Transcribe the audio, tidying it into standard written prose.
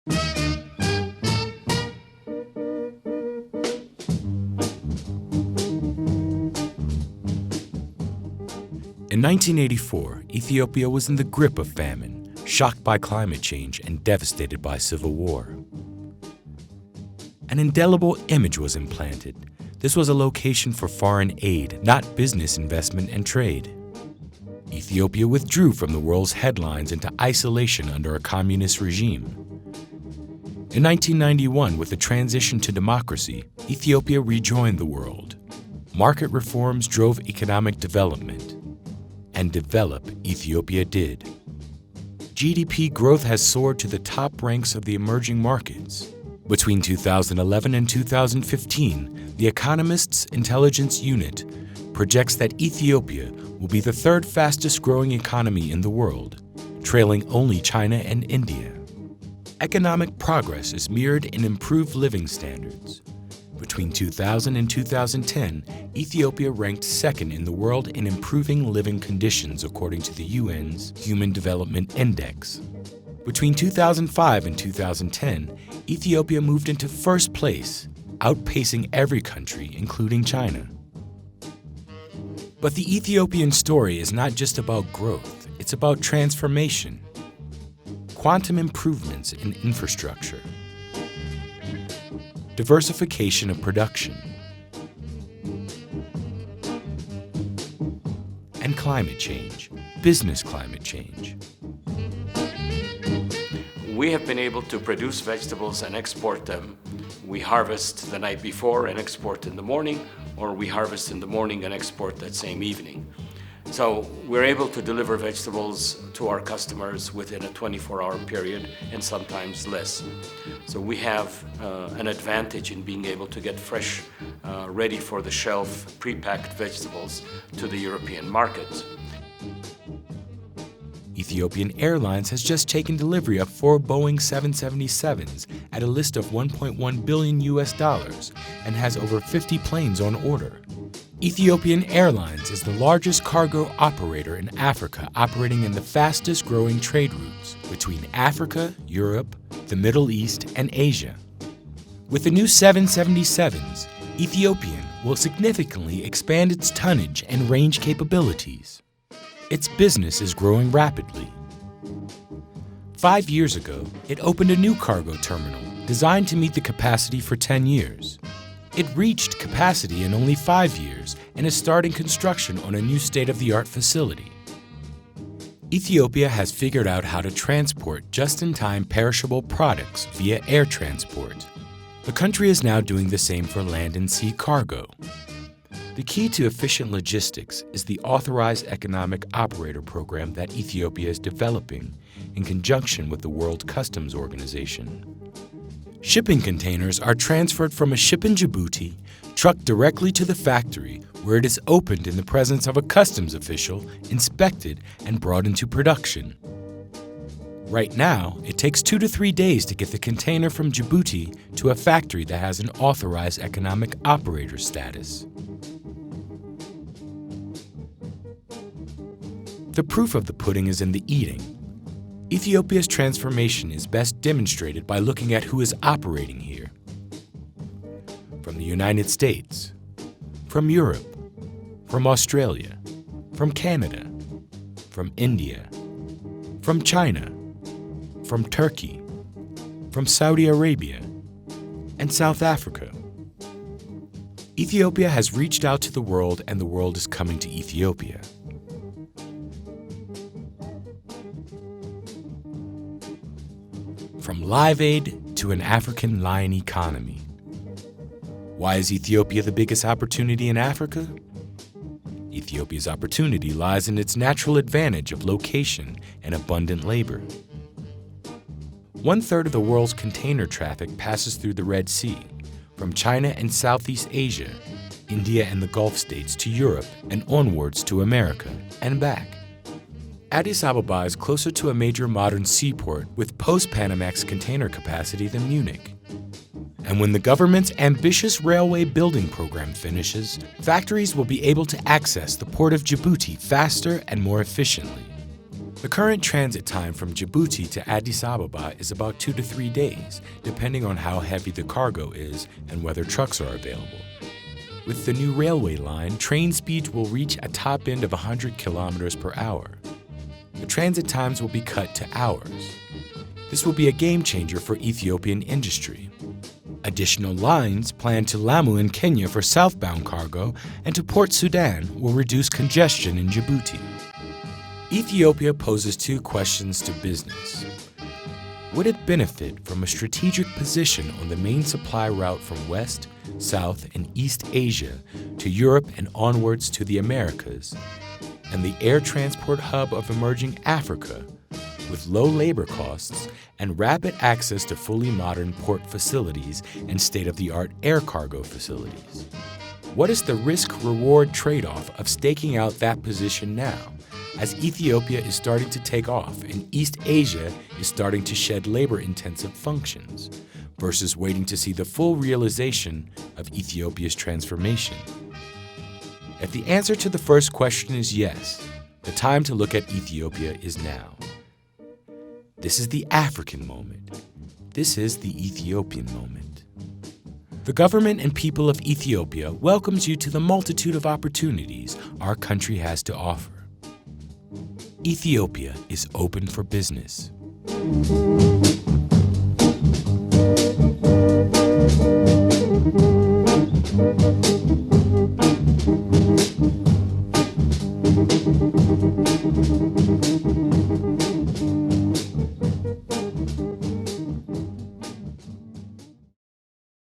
In 1984, Ethiopia was in the grip of famine, shocked by climate change and devastated by civil war. An indelible image was implanted. This was a location for foreign aid, not business investment and trade. Ethiopia withdrew from the world's headlines into isolation under a communist regime. In 1991, with the transition to democracy, Ethiopia rejoined the world. Market reforms drove economic development. And develop Ethiopia did. GDP growth has soared to the top ranks of the emerging markets. Between 2011 and 2015, the Economist's Intelligence Unit projects that Ethiopia will be the third fastest growing economy in the world, trailing only China and India. Economic progress is mirrored in improved living standards. Between 2000 and 2010, Ethiopia ranked second in the world in improving living conditions according to the UN's Human Development Index. Between 2005 and 2010, Ethiopia moved into first place, outpacing every country, including China. But the Ethiopian story is not just about growth, it's about transformation. Quantum improvements in infrastructure. Diversification of production, and climate change, business climate change. We have been able to produce vegetables and export them. We harvest the night before and export in the morning, or we harvest in the morning and export that same evening. So we're able to deliver vegetables to our customers within a 24-hour period and sometimes less. So we have an advantage in being able to get fresh, ready for the shelf, pre-packed vegetables to the European markets. Ethiopian Airlines has just taken delivery of 4 Boeing 777s at a list of $1.1 billion and has over 50 planes on order. Ethiopian Airlines is the largest cargo operator in Africa, operating in the fastest growing trade routes between Africa, Europe, the Middle East, and Asia. With the new 777s, Ethiopian will significantly expand its tonnage and range capabilities. Its business is growing rapidly. 5 years ago, it opened a new cargo terminal designed to meet the capacity for 10 years. It reached capacity in only 5 years and is starting construction on a new state-of-the-art facility. Ethiopia has figured out how to transport just-in-time perishable products via air transport. The country is now doing the same for land and sea cargo. The key to efficient logistics is the Authorized Economic Operator program that Ethiopia is developing in conjunction with the World Customs Organization. Shipping containers are transferred from a ship in Djibouti, trucked directly to the factory, where it is opened in the presence of a customs official, inspected, and brought into production. Right now, it takes 2 to 3 days to get the container from Djibouti to a factory that has an Authorized Economic Operator status. The proof of the pudding is in the eating. Ethiopia's transformation is best demonstrated by looking at who is operating here. From the United States, from Europe, from Australia, from Canada, from India, from China, from Turkey, from Saudi Arabia, and South Africa. Ethiopia has reached out to the world, and the world is coming to Ethiopia. From Live Aid to an African lion economy. Why is Ethiopia the biggest opportunity in Africa? Ethiopia's opportunity lies in its natural advantage of location and abundant labor. 1/3 of the world's container traffic passes through the Red Sea, from China and Southeast Asia, India and the Gulf states to Europe and onwards to America and back. Addis Ababa is closer to a major modern seaport with post-Panamax container capacity than Munich. And when the government's ambitious railway building program finishes, factories will be able to access the port of Djibouti faster and more efficiently. The current transit time from Djibouti to Addis Ababa is about 2 to 3 days, depending on how heavy the cargo is and whether trucks are available. With the new railway line, train speeds will reach a top end of 100 kilometers per hour. The transit times will be cut to hours. This will be a game changer for Ethiopian industry. Additional lines planned to Lamu in Kenya for southbound cargo and to Port Sudan will reduce congestion in Djibouti. Ethiopia poses 2 questions to business. Would it benefit from a strategic position on the main supply route from West, South, and East Asia to Europe and onwards to the Americas, and the air transport hub of emerging Africa, with low labor costs and rapid access to fully modern port facilities and state-of-the-art air cargo facilities? What is the risk-reward trade-off of staking out that position now, as Ethiopia is starting to take off and East Asia is starting to shed labor-intensive functions, versus waiting to see the full realization of Ethiopia's transformation? If the answer to the first question is yes, the time to look at Ethiopia is now. This is the African moment. This is the Ethiopian moment. The government and people of Ethiopia welcomes you to the multitude of opportunities our country has to offer. Ethiopia is open for business.